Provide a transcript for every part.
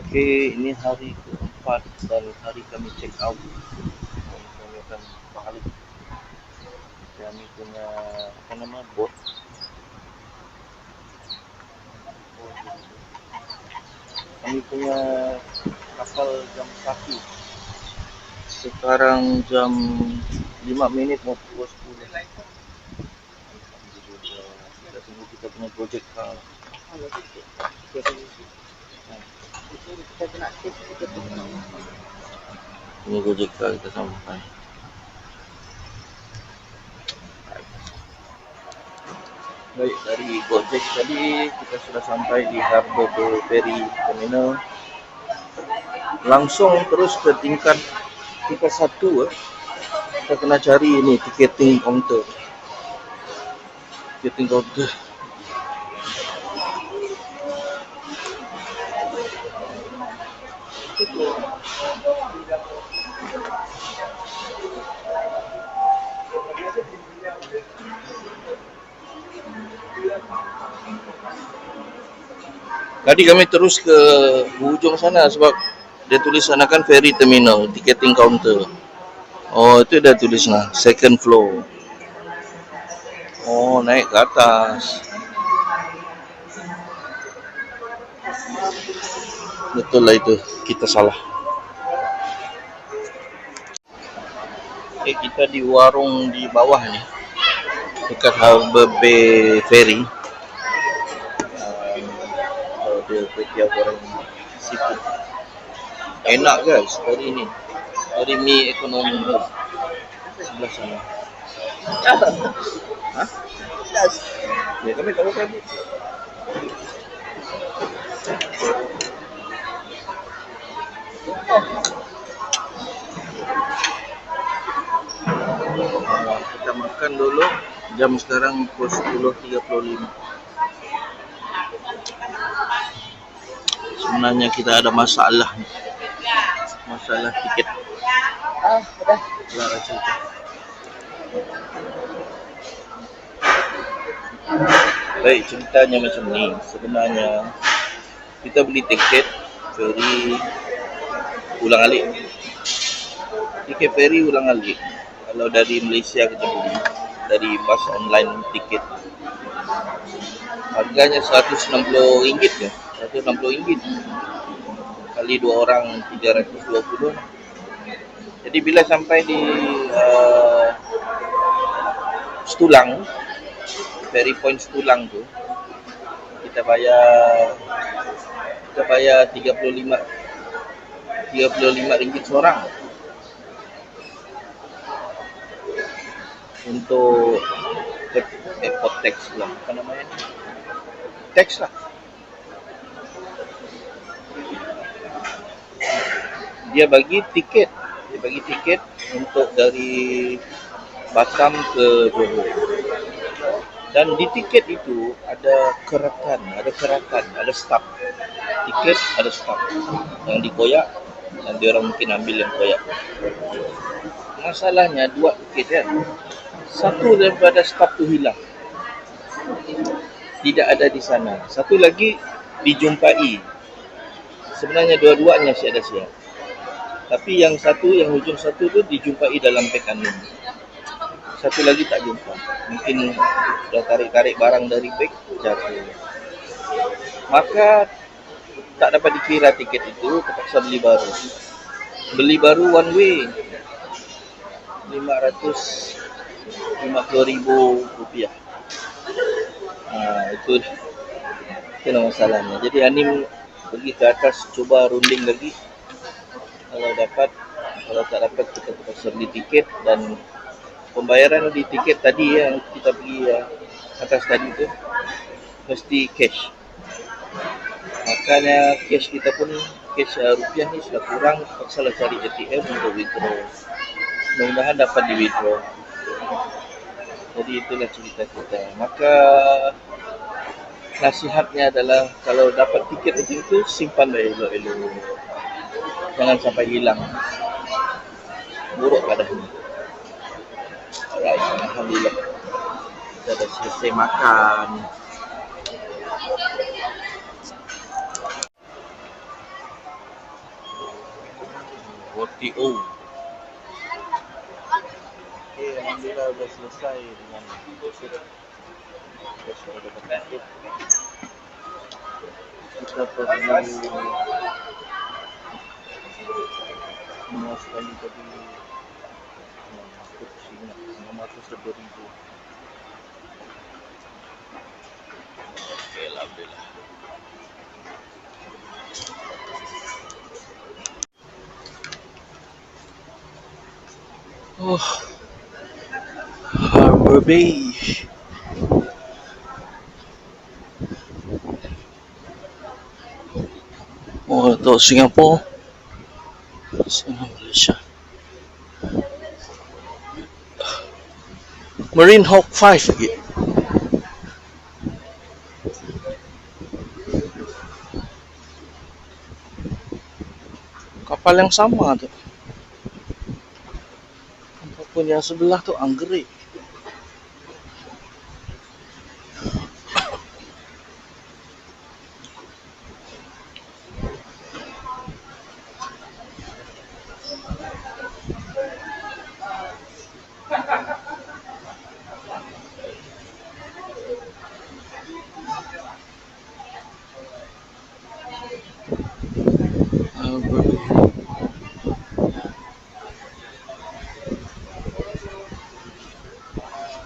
Okey, ini hari keempat dan hari kami check out. Kami akan balik. Kami punya apa nama boat. Kami punya kapal jam 1. Sekarang jam 5 minit mau pukul 10. Kita tunggu kita punya projek car. Ini projek car kita sampai. Baik, dari Gojek tadi kita sudah sampai di Harbour Ferry Terminal. Langsung terus ke tingkat 1. Kita kena cari ini ticketing counter. Tadi kami terus ke ujung sana sebab dia tulis sana kan ferry terminal, ticketing counter. Oh, itu dah tulis lah, second floor. Oh, naik ke atas. Betul lah itu, kita salah. Kita di warung di bawah ni, dekat Harbour Bay Ferry. Dia kuih goreng seafood. Enak guys hari ni. Hari mi ekonomi sebelah sana. Hah? Ya kami tahu kabut. Kita makan dulu. Jam sekarang pukul 10.35. Sebenarnya kita ada masalah tiket. Udah. Lara cerita. Baik, ceritanya macam ni. Sebenarnya kita beli tiket ferry ulang-alik. Tiket ferry ulang-alik. Kalau dari Malaysia kita beli dari Bas Online Tiket. Harganya RM160 je. RM160. Kali 2 orang 320. Jadi bila sampai di Stulang, ferry point Stulang tu, kita bayar RM35 seorang untuk airport tax lah, apa namanya? Tax lah. Dia bagi tiket untuk dari Batam ke Johor. Dan di tiket itu ada kerakan, ada staf. Tiket ada staf yang dikoyak dan dia orang mungkin ambil yang koyak. Masalahnya 2 tiket kan. Satu daripada staf tu hilang. Tidak ada di sana. Satu lagi dijumpai. Sebenarnya dua-duanya ada siap. Tapi yang hujung satu tu dijumpai dalam beg anim. Satu lagi tak jumpa. Mungkin dah tarik-tarik barang dari beg jatuh. Maka tak dapat dikira tiket itu, terpaksa beli baru. Beli baru one way. RM550,000. Itu masalahnya. Jadi anim pergi ke atas cuba runding lagi. Kalau dapat, kalau tak dapat kita terpaksa beli tiket dan pembayaran di tiket tadi yang kita pergi atas tadi tu mesti cash. Makanya cash kita pun rupiah ni sudah kurang, terpaksa cari ATM untuk withdraw. Mudah-mudahan dapat di withdraw. Jadi itulah cerita kita. Maka nasihatnya adalah kalau dapat tiket macam itu simpan elok-elok. Jangan sampai hilang. Buruk keadaannya. Alright, alhamdulillah. Kita dah selesai makan. TO. Okay, alhamdulillah sudah selesai dengan deposit. Kita sudah dapat tutup. Kita perlu semua sekali tadi masuk sini 600.000. Okay, alhamdulillah. Oh, Harbor Bay. Oh, ito Singapore. Malaysia. Marine Hawk 5 lagi. Kapal yang sama tuh. Apapun yang sebelah tuh anggrek.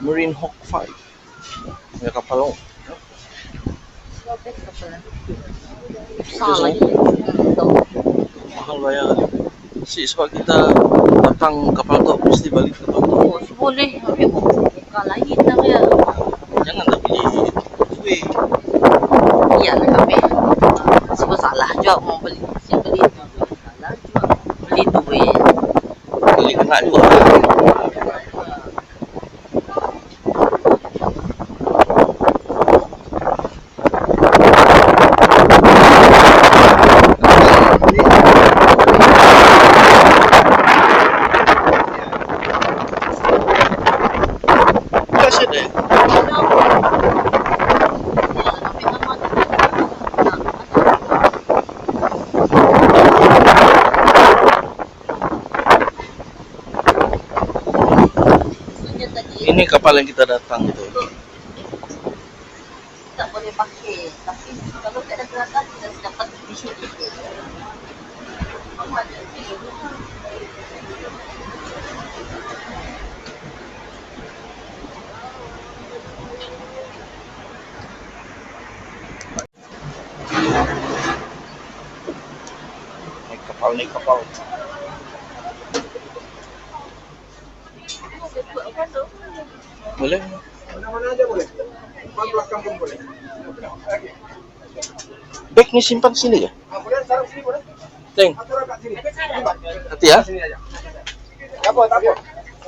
Marine Hawk 5. Ya kapal lo. Sobek kapal. Salah. Mahal bayar. Si sebab kita datang kapal tu mesti balik kapal tu. Oh, boleh. Buka lain lah ya. Jangan tak beli kuih. Iya lah kami. Sebab salah juga mau beli. Siapa beli tu? Salah juga. Beli duit. Kali kena juga. Ini kapal yang kita datang itu. Tak boleh pakai. Tapi kalau tak ada gerakan, kita dapat di sini. Naik kapal. Boleh? Mana-mana aja boleh. Depan belakang pun boleh. Bag ni simpan sini ya? Boleh taruh sini boleh. Teng. Atau kat sini. Hati ya. Sini aja. Tak apa. Ya.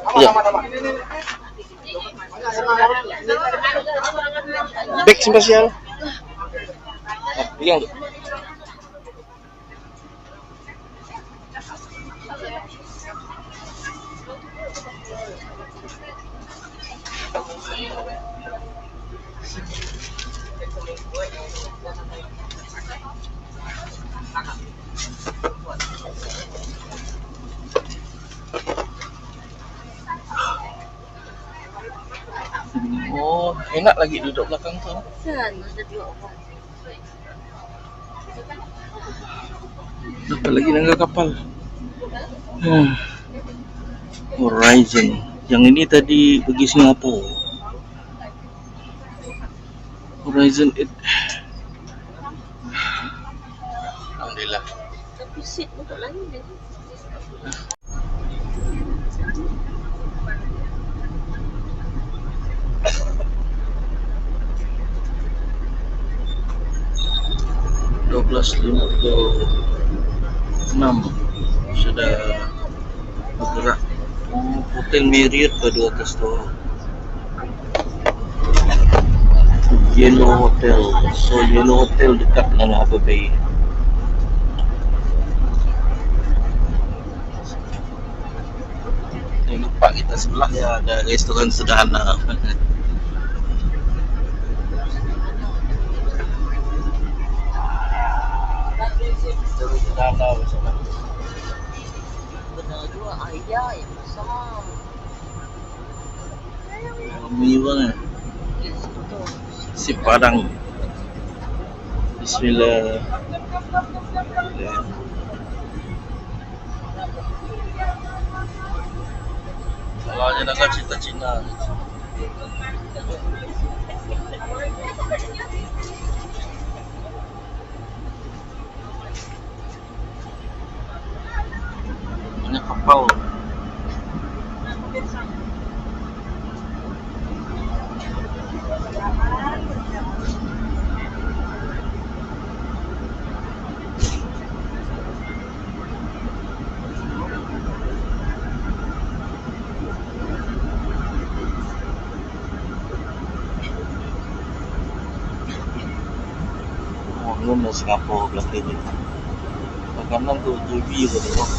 Aman. Bag simpan sial. Pegang tu. Oh, enak lagi duduk belakang tu. Kan, ada dua orang. Dapat lagi naga kapal. Horizon. Yang ini tadi pergi Singapura. Horizon 8. Alhamdulillah. Tapi seat untuk lain ni. Sudah bergerak. Hotel Marriott berdua atas tu. Yellow Hotel. So Yellow Hotel dekat dengan Harbor Bay. Ni lupa kita sebelahnya ada restoran sederhana. Restoran sederhana bersama. ayah yang besar. Ini banget. Yes, betul. Si Padang. Bismillah. Ya. Kalau hanya nak cerita Cina. Banyak kapal. Oh, belum dah Singapura belah kiri. Belah kanan tu JB tu tengok.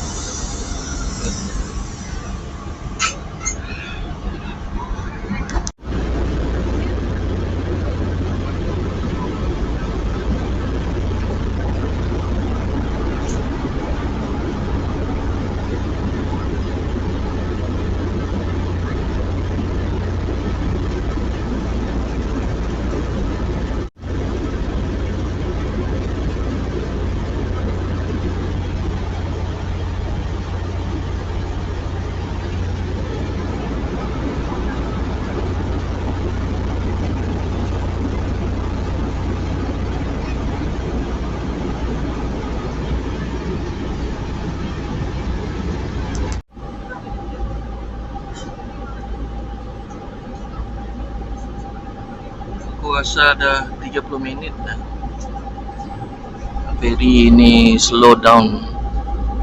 Aku rasa dah 30 minit dah. Ferry ini slow down.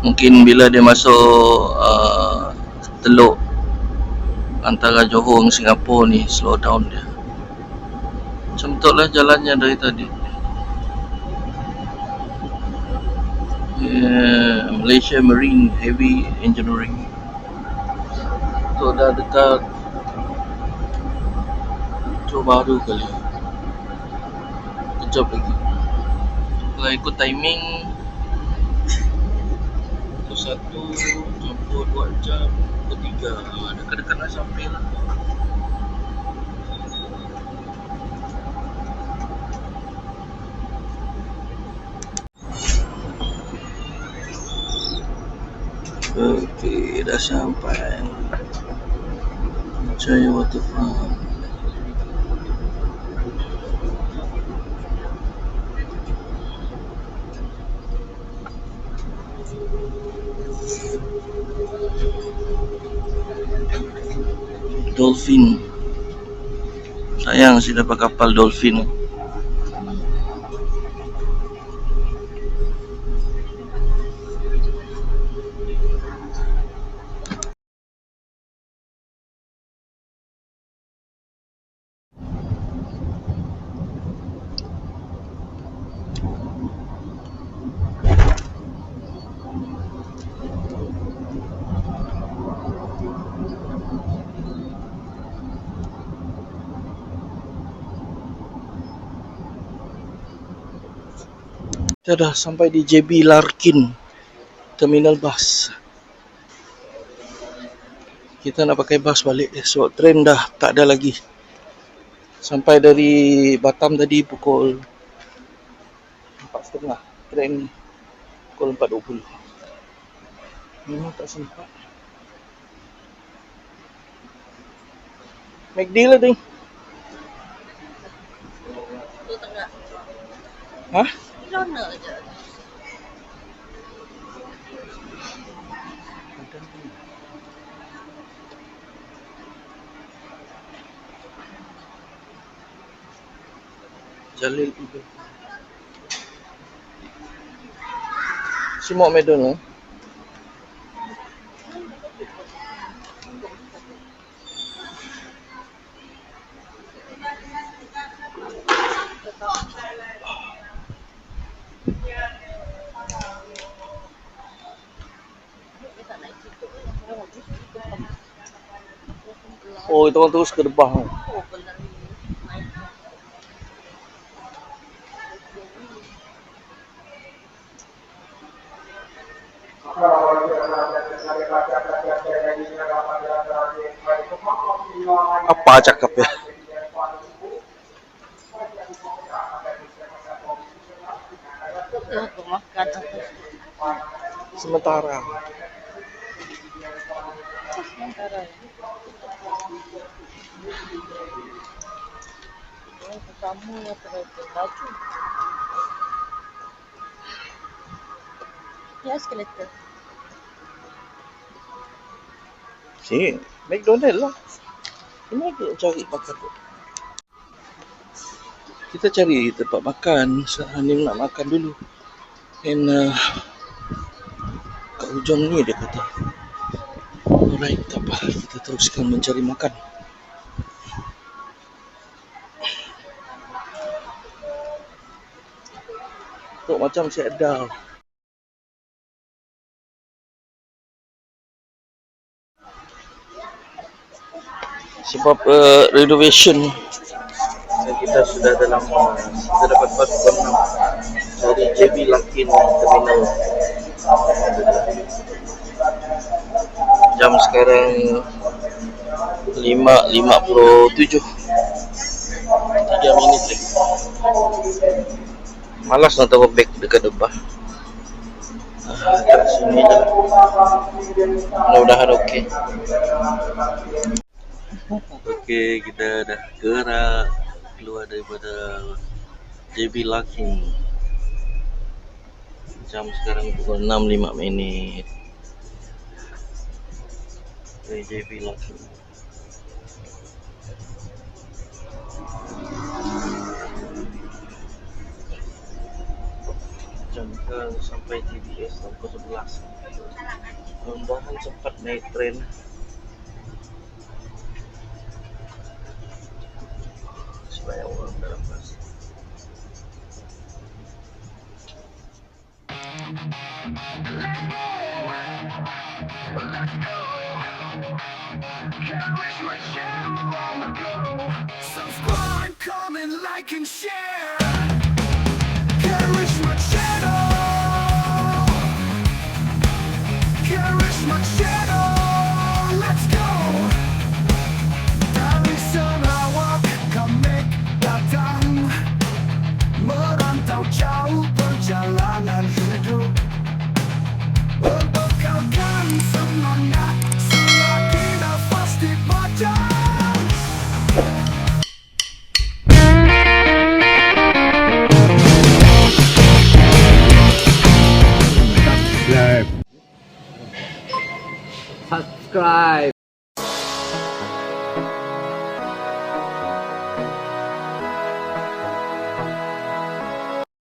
Mungkin bila dia masuk Teluk antara Johor dan Singapura ni slow down dia. Macam betul lah jalannya dari tadi. Malaysia Marine Heavy Engineering. Tu dah dekat Johor Bahru kali. Kejap lagi. Kalau ikut timing pukul 1 campur 2 jam pukul 3. Dekat-dekat nak sampai lah. Okey, dah sampai Jaya Waterfront. Dolphin. Sayang sih dapat kapal Dolphin. Kita dah sampai di JB Larkin Terminal Bus. Kita nak pakai bus balik sebab train dah tak ada lagi. Sampai dari Batam tadi pukul 4.30. Train pukul 4.20. Memang tak sempat. McD lah ding. Tu tengah. Hah? Lona je. Jalil Ibn. Semua McDonald. Oh, itu orang terus ke depan. Oh, benar ni. Apa cakap ya? Untuk makan atau Sementara. sementara ya. Kamu yang pakai baju. Ya skeleton. Sini, McDonald lah. Ini aku cari makan tu. Kita cari tempat makan. Hanim nak makan dulu. And kat hujung ni dia kata. Alright, tak apa. Kita teruskan mencari makan. Tu macam si ada. Sebab renovation kita sudah dalam kita dapat pasukan dari JB Lakin Terminal. Jam sekarang 5.57. 3 minit lagi. Malas nak taruh beg dekat depan. Kat sini je. Mudah-mudahan okey. Okey, kita dah gerak keluar daripada JB Lakin. Jam sekarang pukul 6.05 minit. Dari JB Lakin. Jam sekarang sampai TBS pukul 11. Mudah-mudahan cepat naik tren. Banyak orang dalam bas. Subscribe, comment, like and share. Karishma Channel. Karishma Channel. Let's go. Dari Sarawak kami datang, merantau jauh perjalanan hidup, berbekalkan semangat selagi nafas di badan. Subscribe.